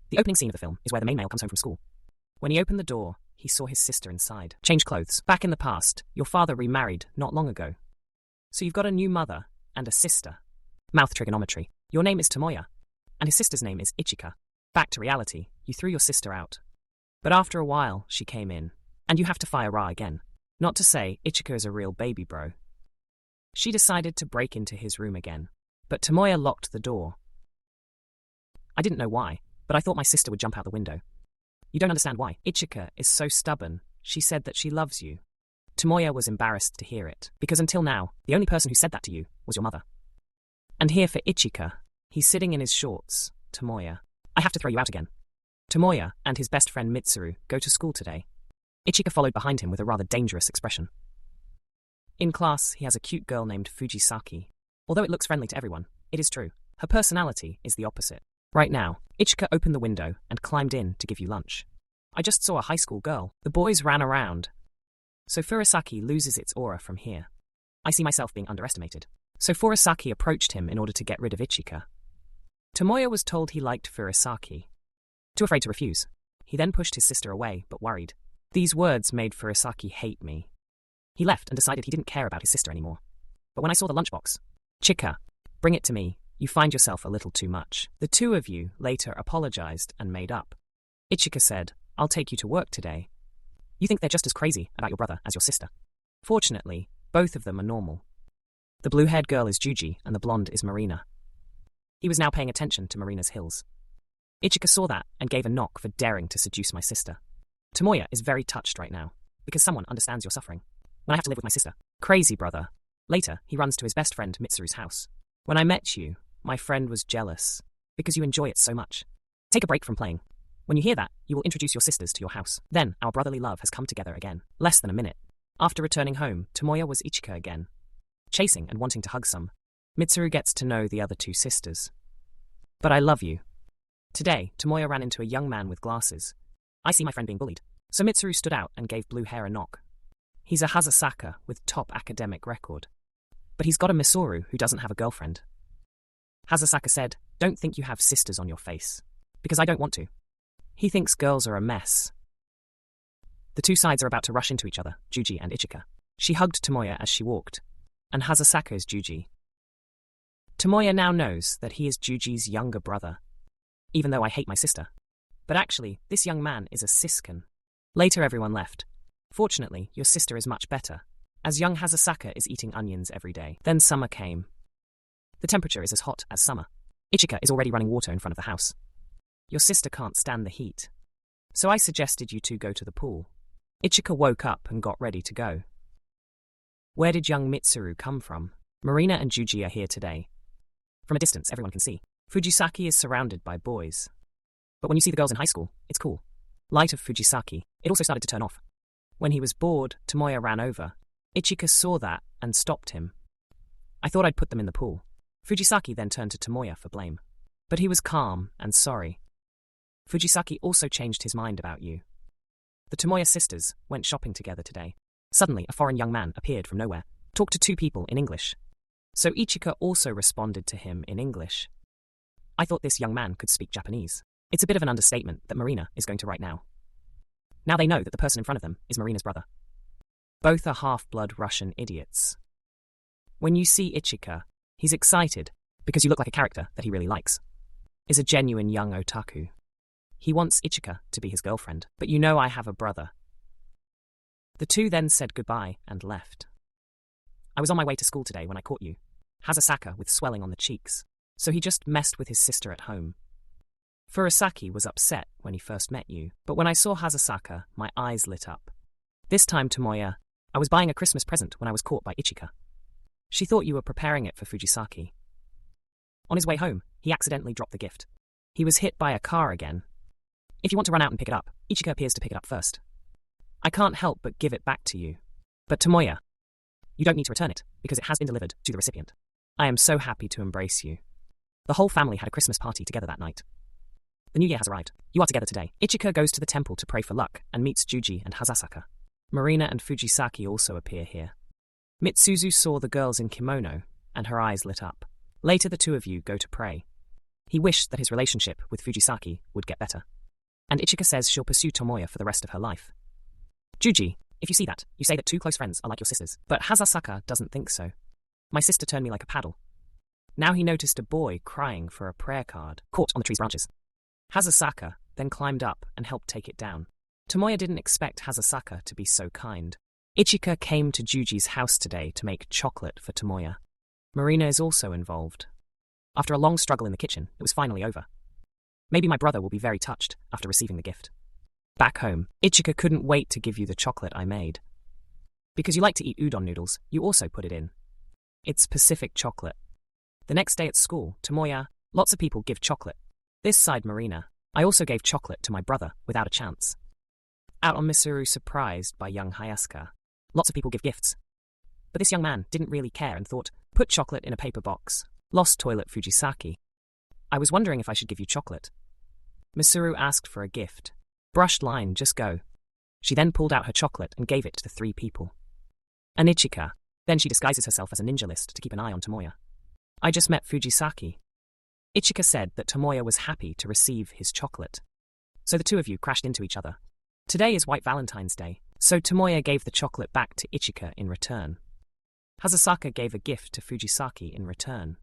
The opening scene of the film is where the main male comes home from school. When he opened the door, he saw his sister inside. Changed clothes. Back in the past, your father remarried not long ago. So you've got a new mother and a sister. Mouth trigonometry. Your name is Tomoya, and his sister's name is Ichika. Back to reality, you threw your sister out. But after a while, she came in, and you have to fire Ra again. Not to say Ichika is a real baby bro. She decided to break into his room again, but Tomoya locked the door. I didn't know why, but I thought my sister would jump out the window. You don't understand why. Ichika is so stubborn. She said that she loves you. Tomoya was embarrassed to hear it, because until now, the only person who said that to you was your mother. And here for Ichika, he's sitting in his shorts. Tomoya, I have to throw you out again. Tomoya and his best friend Mitsuru go to school today. Ichika followed behind him with a rather dangerous expression. In class, he has a cute girl named Fujisaki. Although it looks friendly to everyone, it is true. Her personality is the opposite. Right now, Ichika opened the window and climbed in to give you lunch. I just saw a high school girl. The boys ran around. So Furasaki loses its aura from here. I see myself being underestimated. So Furasaki approached him in order to get rid of Ichika. Tomoya was told he liked Furasaki. Too afraid to refuse. He then pushed his sister away, but worried. These words made Furasaki hate me. He left and decided he didn't care about his sister anymore. But when I saw the lunchbox, Chika, bring it to me. You find yourself a little too much. The two of you later apologized and made up. Ichika said, I'll take you to work today. You think they're just as crazy about your brother as your sister. Fortunately, both of them are normal. The blue-haired girl is Juji and the blonde is Marina. He was now paying attention to Marina's heels. Ichika saw that and gave a knock for daring to seduce my sister. Tomoya is very touched right now, because someone understands your suffering. When I have to live with my sister. Crazy brother. Later, he runs to his best friend Mitsuru's house. When I met you, my friend was jealous, because you enjoy it so much. Take a break from playing. When you hear that, you will introduce your sisters to your house. Then, our brotherly love has come together again. Less than a minute. After returning home, Tomoya was Ichika again. Chasing and wanting to hug some. Mitsuru gets to know the other two sisters. But I love you. Today, Tomoya ran into a young man with glasses. I see my friend being bullied. So Mitsuru stood out and gave blue hair a knock. He's a Hazasaka with top academic record. But he's got a Misuru who doesn't have a girlfriend. Hazasaka said, don't think you have sisters on your face. Because I don't want to. He thinks girls are a mess. The two sides are about to rush into each other, Juji and Ichika. She hugged Tomoya as she walked. And Hazasaka is Juji. Tomoya now knows that he is Juji's younger brother. Even though I hate my sister. But actually, this young man is a siskin. Later everyone left. Fortunately, your sister is much better, as young Hazasaka is eating onions every day. Then summer came. The temperature is as hot as summer. Ichika is already running water in front of the house. Your sister can't stand the heat. So I suggested you two go to the pool. Ichika woke up and got ready to go. Where did young Mitsuru come from? Marina and Juji are here today. From a distance, everyone can see. Fujisaki is surrounded by boys. But when you see the girls in high school, it's cool. Light of Fujisaki. It also started to turn off. When he was bored, Tomoya ran over. Ichika saw that and stopped him. I thought I'd put them in the pool. Fujisaki then turned to Tomoya for blame. But he was calm and sorry. Fujisaki also changed his mind about you. The Tomoya sisters went shopping together today. Suddenly, a foreign young man appeared from nowhere, talked to two people in English. So Ichika also responded to him in English. I thought this young man could speak Japanese. It's a bit of an understatement that Marina is going to write now. Now they know that the person in front of them is Marina's brother. Both are half-blood Russian idiots. When you see Ichika, he's excited because you look like a character that he really likes. Is a genuine young otaku. He wants Ichika to be his girlfriend, but you know I have a brother. The two then said goodbye and left. I was on my way to school today when I caught you. Hazasaka with swelling on the cheeks, so he just messed with his sister at home. Furasaki was upset when he first met you, but when I saw Hazasaka, my eyes lit up. This time, Tomoya, I was buying a Christmas present when I was caught by Ichika. She thought you were preparing it for Fujisaki. On his way home, he accidentally dropped the gift. He was hit by a car again. If you want to run out and pick it up, Ichika appears to pick it up first. I can't help but give it back to you. But Tomoya, you don't need to return it, because it has been delivered to the recipient. I am so happy to embrace you. The whole family had a Christmas party together that night. The new year has arrived. You are together today. Ichika goes to the temple to pray for luck and meets Juji and Hazasaka. Marina and Fujisaki also appear here. Mitsuzu saw the girls in kimono, and her eyes lit up. Later the two of you go to pray. He wished that his relationship with Fujisaki would get better. And Ichika says she'll pursue Tomoya for the rest of her life. Juji, if you see that, you say that two close friends are like your sisters. But Hazasaka doesn't think so. My sister turned me like a paddle. Now he noticed a boy crying for a prayer card, caught on the tree's branches. Hazasaka then climbed up and helped take it down. Tomoya didn't expect Hazasaka to be so kind. Ichika came to Juji's house today to make chocolate for Tomoya. Marina is also involved. After a long struggle in the kitchen, it was finally over. Maybe my brother will be very touched after receiving the gift. Back home, Ichika couldn't wait to give you the chocolate I made. Because you like to eat udon noodles, you also put it in. It's Pacific chocolate. The next day at school, Tomoya, lots of people give chocolate. This side Marina, I also gave chocolate to my brother without a chance. Out on Misuru, surprised by young Hayasuka. Lots of people give gifts. But this young man didn't really care and thought, put chocolate in a paper box. Lost toilet Fujisaki. I was wondering if I should give you chocolate. Misuru asked for a gift. Brushed line, just go. She then pulled out her chocolate and gave it to the three people. An Ichika. Then she disguises herself as a ninja list to keep an eye on Tomoya. I just met Fujisaki. Ichika said that Tomoya was happy to receive his chocolate. So the two of you crashed into each other. Today is White Valentine's Day, so Tomoya gave the chocolate back to Ichika in return. Hazasaka gave a gift to Fujisaki in return.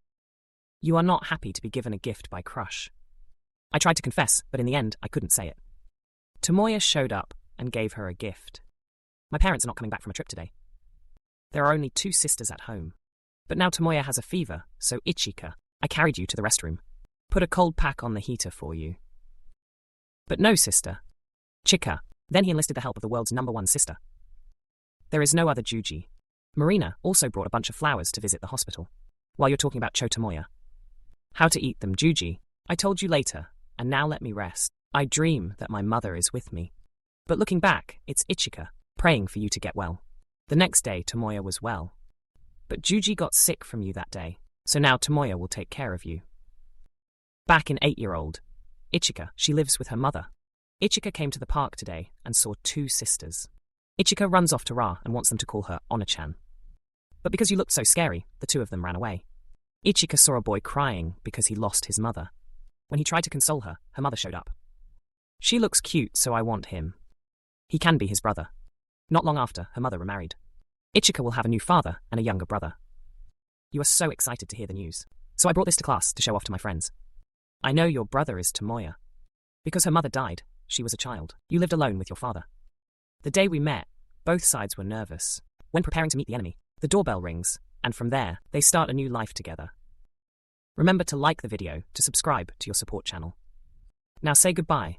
You are not happy to be given a gift by crush. I tried to confess, but in the end, I couldn't say it. Tomoya showed up and gave her a gift. My parents are not coming back from a trip today. There are only two sisters at home. But now Tomoya has a fever, so Ichika, I carried you to the restroom. Put a cold pack on the heater for you. But no, sister. Chika. Then he enlisted the help of the world's #1 sister. There is no other Juji. Marina also brought a bunch of flowers to visit the hospital. While you're talking about Tomoya. How to eat them, Juji. I told you later, and now let me rest. I dream that my mother is with me. But looking back, it's Ichika, praying for you to get well. The next day, Tomoya was well. But Juji got sick from you that day, so now Tomoya will take care of you. Back in 8-year-old. Ichika, she lives with her mother. Ichika came to the park today and saw two sisters. Ichika runs off to Ra and wants them to call her Ona-chan. But because you looked so scary, the two of them ran away. Ichika saw a boy crying because he lost his mother. When he tried to console her, her mother showed up. She looks cute, so I want him. He can be his brother. Not long after, her mother remarried. Ichika will have a new father and a younger brother. You are so excited to hear the news. So I brought this to class to show off to my friends. I know your brother is Tomoya. Because her mother died, she was a child. You lived alone with your father. The day we met, both sides were nervous. When preparing to meet the enemy, the doorbell rings, and from there, they start a new life together. Remember to like the video to subscribe to your support channel. Now say goodbye.